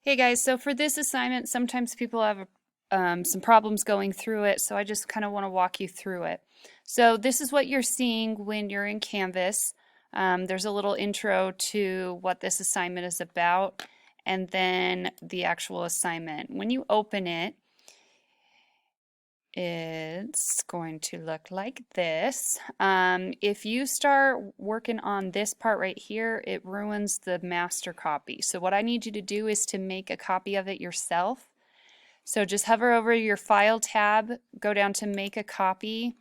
Hey guys, so for this assignment, sometimes people have some problems going through it, so I just kind of want to walk you through it. So this is what you're seeing when you're in Canvas. There's a little intro to what this assignment is about, and then the actual assignment. When you open it, it's going to look like this. If you start working on this part right here, it ruins the master copy. So what I need you to do is to make a copy of it yourself. So just hover over your File tab, go down to Make a Copy.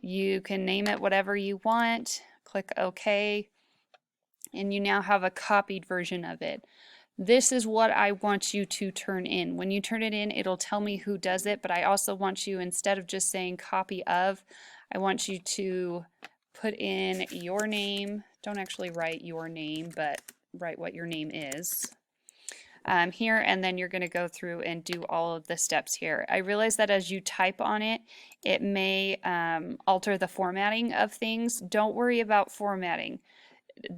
You can name it whatever you want, click OK, and you now have a copied version of it. This is what I want you to turn in. When you turn it in, it'll tell me who does it, but I also want you, instead of just saying copy of, I want you to put in your name. Don't actually write your name, but write what your name is here, and then you're going to go through and do all of the steps here. I realize that as you type on it, it may alter the formatting of things. Don't worry about formatting.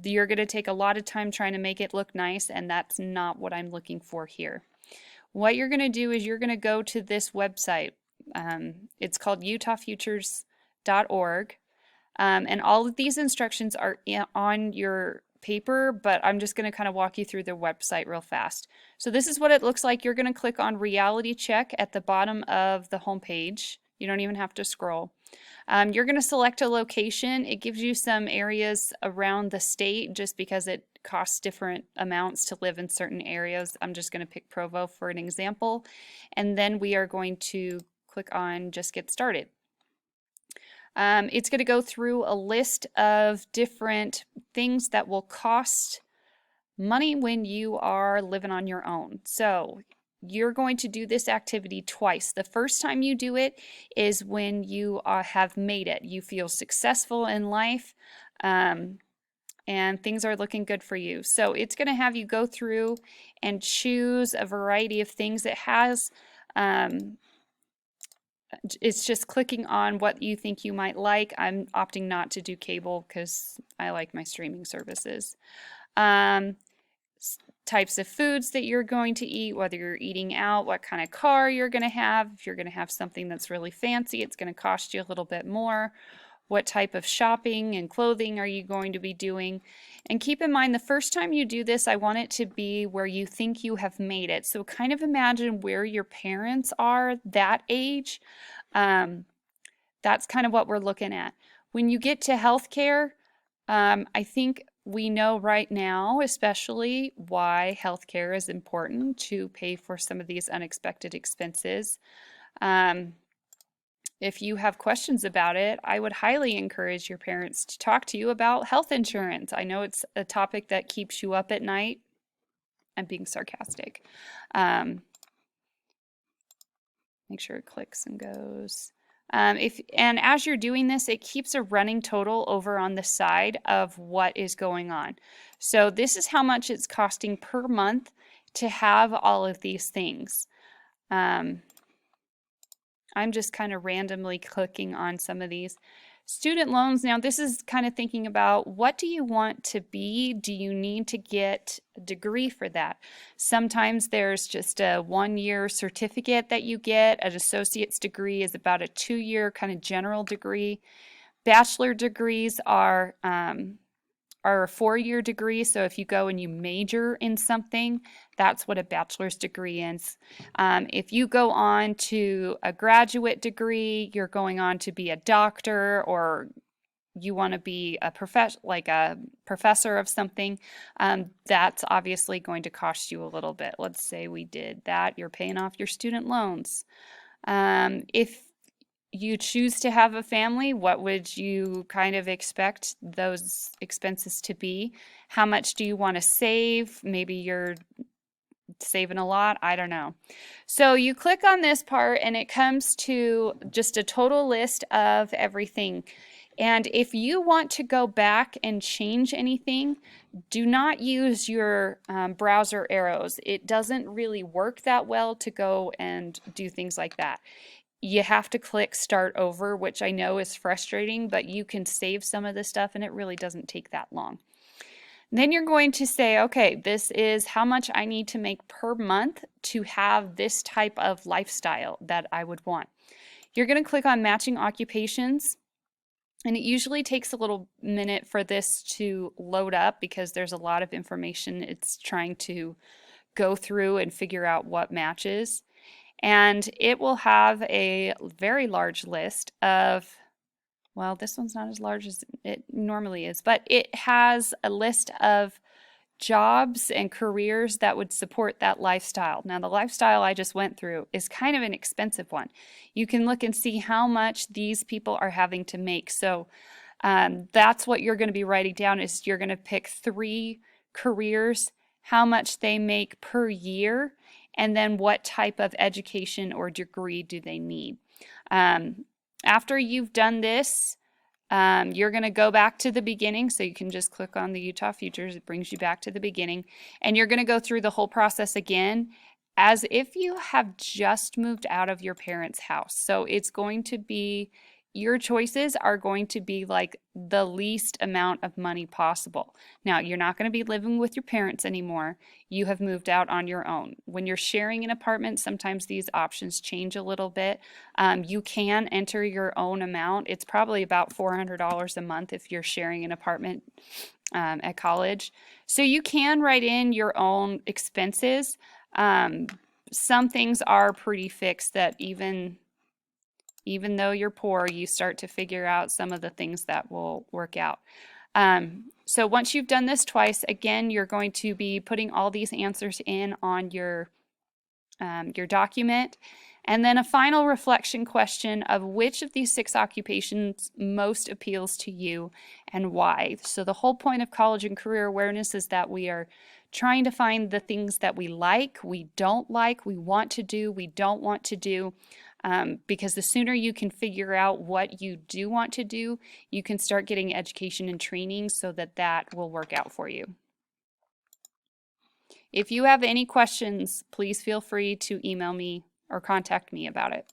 You're going to take a lot of time trying to make it look nice, and that's not what I'm looking for here. What you're going to do is you're going to go to this website. It's called utahfutures.org, and all of these instructions are on your paper, but I'm just going to kind of walk you through the website real fast. So this is what it looks like. You're going to click on Reality Check at the bottom of the home page. You don't even have to scroll. You're going to select a location. It gives you some areas around the state just because it costs different amounts to live in certain areas. I'm just going to pick Provo for an example. And then we are going to click on Just Get Started. It's going to go through a list of different things that will cost money when you are living on your own. So you're going to do this activity twice. The first time you do it is when you have made it. You feel successful in life and things are looking good for you. So it's going to have you go through and choose a variety of things. It has it's just clicking on what you think you might like. I'm opting not to do cable because I like my streaming services. Types of foods that you're going to eat, whether you're eating out, what kind of car you're going to have. If you're going to have something that's really fancy, it's going to cost you a little bit more. What type of shopping and clothing are you going to be doing? And keep in mind, the first time you do this, I want it to be where you think you have made it. So kind of imagine where your parents are that age. That's kind of what we're looking at. When you get to healthcare, I think we know right now, especially, why healthcare is important to pay for some of these unexpected expenses. If you have questions about it, I would highly encourage your parents to talk to you about health insurance. I know it's a topic that keeps you up at night. I'm being sarcastic. Make sure it clicks and goes. And as you're doing this, it keeps a running total over on the side of what is going on. So this is how much it's costing per month to have all of these things. I'm just kind of randomly clicking on some of these. Student loans, now this is kind of thinking about, what do you want to be? Do you need to get a degree for that? Sometimes there's just a 1-year certificate that you get. An associate's degree is about a 2-year kind of general degree. Bachelor degrees are a 4-year degree, so if you go and you major in something, that's what a bachelor's degree is. If you go on to a graduate degree, you're going on to be a doctor, or you want to be a professor of something, that's obviously going to cost you a little bit. Let's say we did that. You're paying off your student loans. If you choose to have a family, what would you kind of expect those expenses to be? How much do you want to save? Maybe you're saving a lot. I don't know. So you click on this part and it comes to just a total list of everything. And if you want to go back and change anything, do not use your browser arrows. It doesn't really work that well to go and do things like that. You have to click start over, which I know is frustrating, but you can save some of this stuff and it really doesn't take that long. Then you're going to say, okay, this is how much I need to make per month to have this type of lifestyle that I would want. You're going to click on matching occupations, and it usually takes a little minute for this to load up because there's a lot of information it's trying to go through and figure out what matches. And it will have a very large list of, well, this one's not as large as it normally is, but it has a list of jobs and careers that would support that lifestyle. Now, the lifestyle I just went through is kind of an expensive one. You can look and see how much these people are having to make. So that's what you're going to be writing down is you're going to pick 3 careers, how much they make per year, and then what type of education or degree do they need. After you've done this, you're going to go back to the beginning, so you can just click on the Utah Futures. It brings you back to the beginning, and you're going to go through the whole process again as if you have just moved out of your parents' house. So it's going to be, your choices are going to be like the least amount of money possible. Now, you're not going to be living with your parents anymore. You have moved out on your own. When you're sharing an apartment, sometimes these options change a little bit. You can enter your own amount. It's probably about $400 a month if you're sharing an apartment at college. So you can write in your own expenses. Some things are pretty fixed that even though you're poor, you start to figure out some of the things that will work out. So once you've done this twice, again, you're going to be putting all these answers in on your document. And then a final reflection question of which of these 6 occupations most appeals to you and why. So the whole point of college and career awareness is that we are trying to find the things that we like, we don't like, we want to do, we don't want to do. Because the sooner you can figure out what you do want to do, you can start getting education and training so that that will work out for you. If you have any questions, please feel free to email me or contact me about it.